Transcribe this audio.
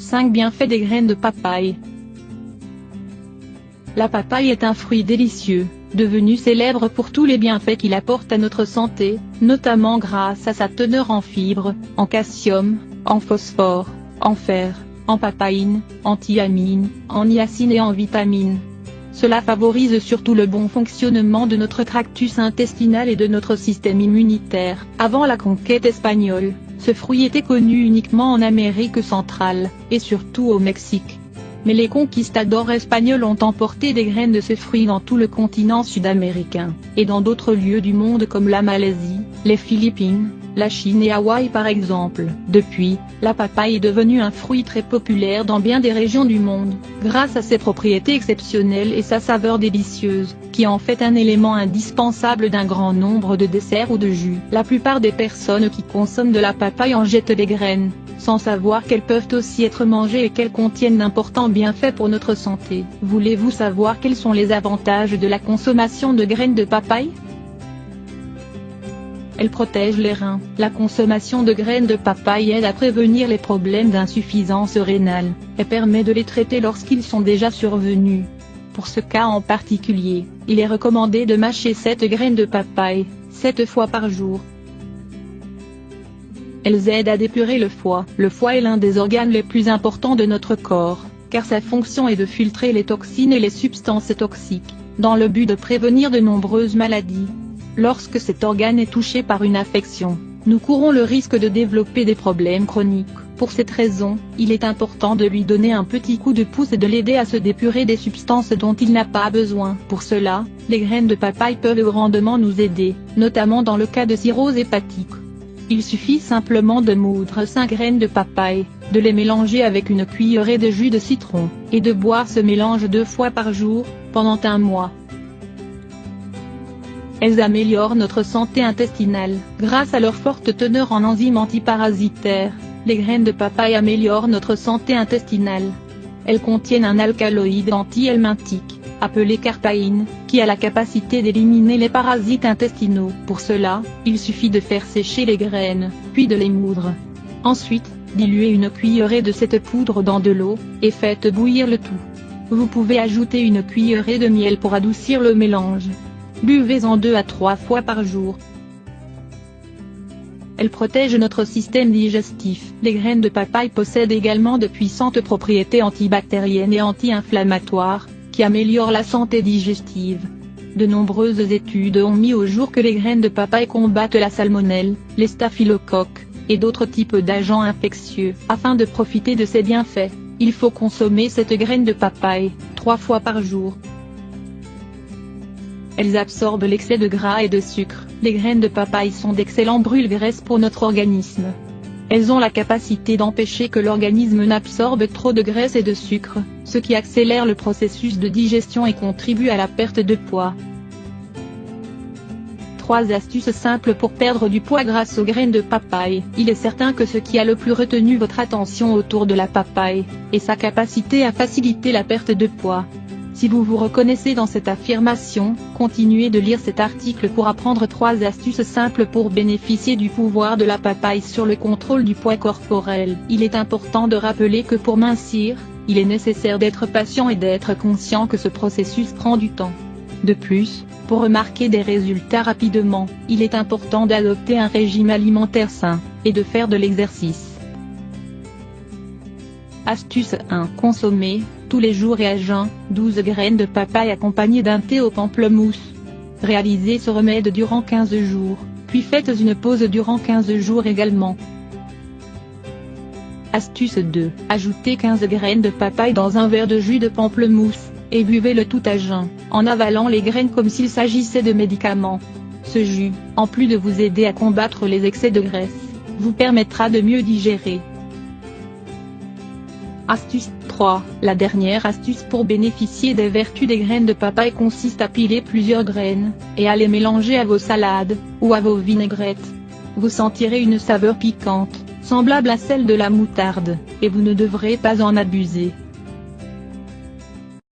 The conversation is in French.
5 bienfaits des graines de papaye. La papaye est un fruit délicieux, devenu célèbre pour tous les bienfaits qu'il apporte à notre santé, notamment grâce à sa teneur en fibres, en calcium, en phosphore, en fer, en papaïne, en thiamine, en niacine et en vitamines. Cela favorise surtout le bon fonctionnement de notre tractus intestinal et de notre système immunitaire. Avant la conquête espagnole, ce fruit était connu uniquement en Amérique centrale, et surtout au Mexique. Mais les conquistadors espagnols ont emporté des graines de ce fruit dans tout le continent sud-américain, et dans d'autres lieux du monde comme la Malaisie, les Philippines, la Chine et Hawaï par exemple. Depuis, la papaye est devenue un fruit très populaire dans bien des régions du monde, grâce à ses propriétés exceptionnelles et sa saveur délicieuse, qui en fait un élément indispensable d'un grand nombre de desserts ou de jus. La plupart des personnes qui consomment de la papaye en jettent les graines, sans savoir qu'elles peuvent aussi être mangées et qu'elles contiennent d'importants bienfaits pour notre santé. Voulez-vous savoir quels sont les avantages de la consommation de graines de papaye ? Elle protège les reins. La consommation de graines de papaye aide à prévenir les problèmes d'insuffisance rénale, et permet de les traiter lorsqu'ils sont déjà survenus. Pour ce cas en particulier, il est recommandé de mâcher 7 graines de papaye, 7 fois par jour. Elles aident à dépurer le foie. Le foie est l'un des organes les plus importants de notre corps, car sa fonction est de filtrer les toxines et les substances toxiques, dans le but de prévenir de nombreuses maladies. Lorsque cet organe est touché par une infection, nous courons le risque de développer des problèmes chroniques. Pour cette raison, il est important de lui donner un petit coup de pouce et de l'aider à se dépurer des substances dont il n'a pas besoin. Pour cela, les graines de papaye peuvent grandement nous aider, notamment dans le cas de cirrhose hépatique. Il suffit simplement de moudre 5 graines de papaye, de les mélanger avec une cuillerée de jus de citron, et de boire ce mélange 2 fois par jour, pendant un mois. Elles améliorent notre santé intestinale. Grâce à leur forte teneur en enzymes antiparasitaires, les graines de papaye améliorent notre santé intestinale. Elles contiennent un alcaloïde anti-helminthique, appelé carpaïne, qui a la capacité d'éliminer les parasites intestinaux. Pour cela, il suffit de faire sécher les graines, puis de les moudre. Ensuite, diluez une cuillerée de cette poudre dans de l'eau, et faites bouillir le tout. Vous pouvez ajouter une cuillerée de miel pour adoucir le mélange. Buvez-en 2 à 3 fois par jour. Elles protègent notre système digestif. Les graines de papaye possèdent également de puissantes propriétés antibactériennes et anti-inflammatoires, qui améliorent la santé digestive. De nombreuses études ont mis au jour que les graines de papaye combattent la salmonelle, les staphylocoques, et d'autres types d'agents infectieux. Afin de profiter de ces bienfaits, il faut consommer cette graine de papaye 3 fois par jour. Elles absorbent l'excès de gras et de sucre. Les graines de papaye sont d'excellents brûle-graisse pour notre organisme. Elles ont la capacité d'empêcher que l'organisme n'absorbe trop de graisse et de sucre, ce qui accélère le processus de digestion et contribue à la perte de poids. 3 astuces simples pour perdre du poids grâce aux graines de papaye. Il est certain que ce qui a le plus retenu votre attention autour de la papaye, est sa capacité à faciliter la perte de poids. Si vous vous reconnaissez dans cette affirmation, continuez de lire cet article pour apprendre 3 astuces simples pour bénéficier du pouvoir de la papaye sur le contrôle du poids corporel. Il est important de rappeler que pour mincir, il est nécessaire d'être patient et d'être conscient que ce processus prend du temps. De plus, pour remarquer des résultats rapidement, il est important d'adopter un régime alimentaire sain, et de faire de l'exercice. Astuce 1. Consommer, tous les jours et à jeun, 12 graines de papaye accompagnées d'un thé au pamplemousse. Réalisez ce remède durant 15 jours, puis faites une pause durant 15 jours également. Astuce 2. Ajoutez 15 graines de papaye dans un verre de jus de pamplemousse, et buvez le tout à jeun, en avalant les graines comme s'il s'agissait de médicaments. Ce jus, en plus de vous aider à combattre les excès de graisse, vous permettra de mieux digérer. Astuce 3. La dernière astuce pour bénéficier des vertus des graines de papaye consiste à piler plusieurs graines, et à les mélanger à vos salades, ou à vos vinaigrettes. Vous sentirez une saveur piquante, semblable à celle de la moutarde, et vous ne devrez pas en abuser.